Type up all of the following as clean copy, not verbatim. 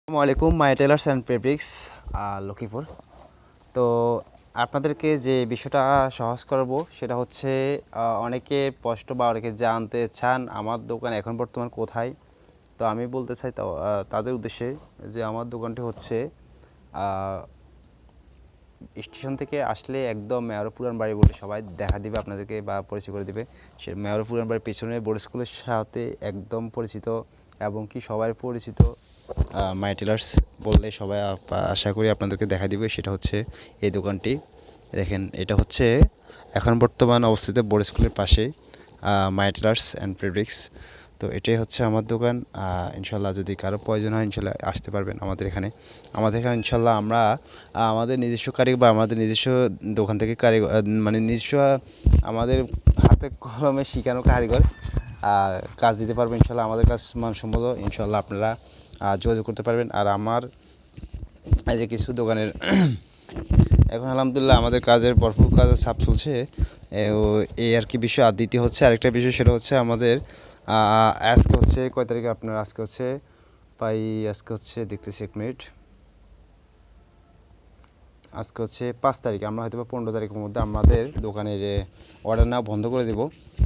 আসসালামু আলাইকুম, মাই tailors and fabrics, Lakshmipur. তো আপনাদেরকে যে বিষয়টা সহজ করব সেটা হচ্ছে অনেকে প্রশ্ন বা অনেকে জানতে চান আমার দোকান এখন বর্তমান কোথায়। তো আমি বলতে চাই তাদের উদ্দেশ্যে যে আমার দোকানটি হচ্ছে স্টেশন থেকে আসলে একদম মেয়র পুরান বাড়ি বলে সবাই দেখা দিবে আপনাদেরকে বা পরিচয় করে দিবে। সে মেয়র পুরান বাড়ির পেছনে বোর্ড স্কুলের সাথে একদম পরিচিত এবং কি সবাই পরিচিত মাই টেলার্স বললে সবাই আশা করি আপনাদেরকে দেখা দিবে। সেটা হচ্ছে এই দোকানটি। দেখেন, এটা হচ্ছে এখন বর্তমান অবস্থিত বোর্ড স্কুলের পাশে মাই টেলার্স অ্যান্ড ফেব্রিক্স। তো এটাই হচ্ছে আমার দোকান। ইনশাল্লাহ যদি কারো প্রয়োজন হয় ইনশাল্লাহ আসতে পারবেন আমাদের এখানে। আমাদের এখানে ইনশাল্লাহ আমরা আমাদের নিজস্ব কারিগর বা আমাদের নিজস্ব দোকান থেকে কারিগর মানে নিজস্ব আমাদের হাতে কলমে শিখানো কারিগর কাজ দিতে পারবেন ইনশাল্লাহ। আমাদের কাজ মানসম্মত ইনশাল্লাহ আপনারা যোগাযোগ করতে পারবেন। আর আমার এই যে কিছু দোকানের এখন আলহামদুলিল্লাহ আমাদের কাজের ভরপুর কাজের চাপ চলছে। এই আর কি বিষয়। আর দ্বিতীয় হচ্ছে আরেকটা বিষয়, সেটা হচ্ছে আমাদের আজকে হচ্ছে কয় তারিখে আপনার আজকে হচ্ছে আজকে হচ্ছে দেখতেছি এক মিনিট, আজকে হচ্ছে 5 তারিখ। আমরা হয়তো বা 15 তারিখের মধ্যে আমাদের দোকানের অর্ডার নেওয়া বন্ধ করে দেবো।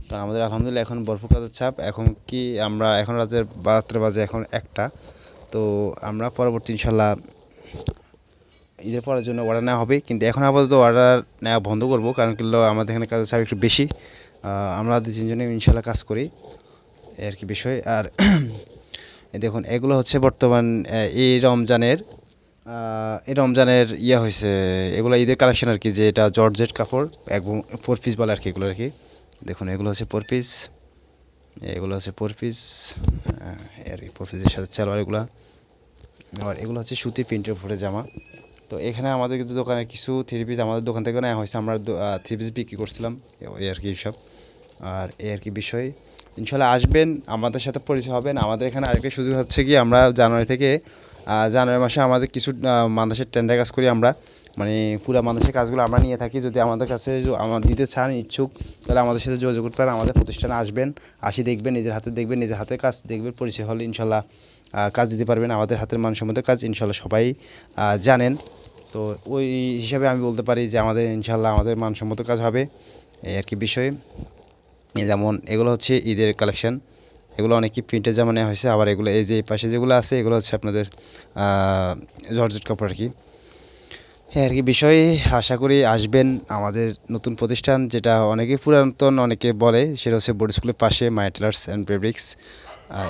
কারণ আমাদের আলহামদুলিল্লাহ এখন ভরপুর কাজের চাপ। এখন কি আমরা এখন রাতের 12টা বাজে, এখন 1টা। তো আমরা পরবর্তী ইনশাল্লাহ ঈদের পরের জন্য অর্ডার নেওয়া হবে, কিন্তু এখন আপাতত অর্ডার নেওয়া বন্ধ করব। কারণ কি আমাদের এখানে কাজের চাপ একটু বেশি। আমরা 2-3 জনে ইনশাল্লাহ কাজ করি এই আর কি বিষয়। আর দেখুন, এগুলো হচ্ছে বর্তমান এই রমজানের হয়েছে, এগুলো ঈদের কালেকশন আর কি, যে এটা জর্জেট কাপড় এবং 4 পিস বলে আর কি এগুলো আর কি। দেখুন, এগুলো হচ্ছে 4 পিস, এগুলো হচ্ছে 4 পিস আর কি, 4 পিসের সাথে সালোয়ার এগুলো। আর এগুলো হচ্ছে সুতির প্রিন্টের উপরে জামা। তো এখানে আমাদের কিন্তু দোকানে কিছু 3 পিস আমাদের দোকান থেকে নেওয়া হয়েছে। আমরা 3 পিস বিক্রি করছিলাম এই আর কি সব। আর এই আর কি বিষয়, ইনশাল্লাহ আসবেন, আমাদের সাথে পরিচয় হবেন। আমাদের এখানে আরেকটা সুযোগ হচ্ছে কি, আমরা জানুয়ারি মাসে আমাদের কিছু মানুষের টেন্ডার কাজ করি আমরা, মানে পুরো মানুষের কাজগুলো আমরা নিয়ে থাকি। যদি আমাদের কাছে আমার দিতে চান ইচ্ছুক, তাহলে আমাদের সাথে যোগাযোগ করতে পারেন। আমাদের প্রতিষ্ঠানে আসবেন, দেখবেন, নিজের হাতে দেখবেন, নিজের হাতে কাজ দেখবেন, পরিচয় হলে ইনশাল্লাহ কাজ দিতে পারবেন। আমাদের হাতের মানসম্মত কাজ ইনশাল্লাহ সবাই জানেন। তো ওই হিসাবে আমি বলতে পারি যে আমাদের ইনশাল্লাহ আমাদের মানসম্মত কাজ হবে এই আর কি বিষয়। যেমন এগুলো হচ্ছে ঈদের কালেকশন, এগুলো অনেকই প্রিন্টের জামা নেওয়া হয়েছে। আবার এগুলো এই যে পাশে যেগুলো আছে এগুলো হচ্ছে আপনাদের জর্জেট কাপড় আর কি। হ্যাঁ আর কি বিষয়, আশা করি আসবেন। আমাদের নতুন প্রতিষ্ঠান, যেটা অনেকে পুরাতন অনেকে বলে, সেটা হচ্ছে বোর্ড স্কুলের পাশে মাই টেলার্স অ্যান্ড ফেব্রিক্স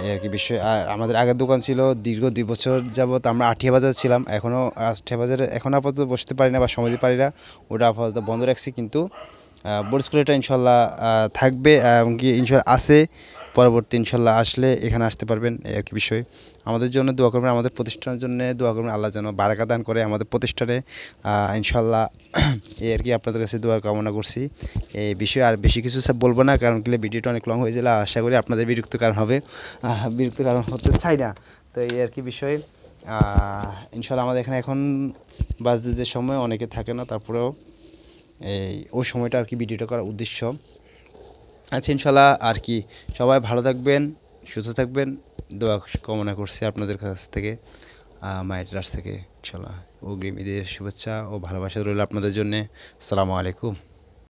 এই আর কি বিষয়। আর আমাদের আগের দোকান ছিল দীর্ঘ 2 বছর যাবৎ আমরা আঠিয়া বাজার ছিলাম। এখনও আঠিয়া বাজারে এখন আপাতত বসতে পারি না বা সময় দিতে পারি না, ওটা আপাতত বন্ধ রাখছি। কিন্তু বোর্ড স্কুলেটা ইনশাল্লাহ থাকবে এবং কি ইনশাল্লাহ আছে। পরবর্তী ইনশাল্লাহ আসলে এখানে আসতে পারবেন এই আর কি বিষয়। আমাদের জন্য দোয়া করবেন, আমাদের প্রতিষ্ঠানের জন্য দোয়া করবেন, আল্লাহ যেন বারাকা দান করে আমাদের প্রতিষ্ঠানে ইনশাল্লাহ। এই আর কি আপনাদের কাছে দোয়া কামনা করছি এই বিষয়ে। আর বেশি কিছু সব বলবো না, কারণ কি ভিডিওটা অনেক লং হয়ে গেলে আশা করি আপনাদের বিরক্ত কারণ হবে, বিরক্ত কারণ হতে চাই না। তো এই আর কি বিষয়। ইনশাল্লাহ আমাদের এখানে এখন বাজতে যে সময় অনেকে থাকে না, তারপরেও ওই সময়টা আর কি ভিডিওটা করার উদ্দেশ্য। আচ্ছা, ইনশাল্লাহ আর কি সবাই ভালো থাকবেন, সুস্থ থাকবেন, দোয়া কামনা করছি আপনাদের কাছ থেকে, মায়ের রাস থেকে। ইনশাল্লাহ অগ্রিম ঈদের শুভেচ্ছা ও ভালোবাসা রইল আপনাদের জন্যে। আসসালামু আলাইকুম।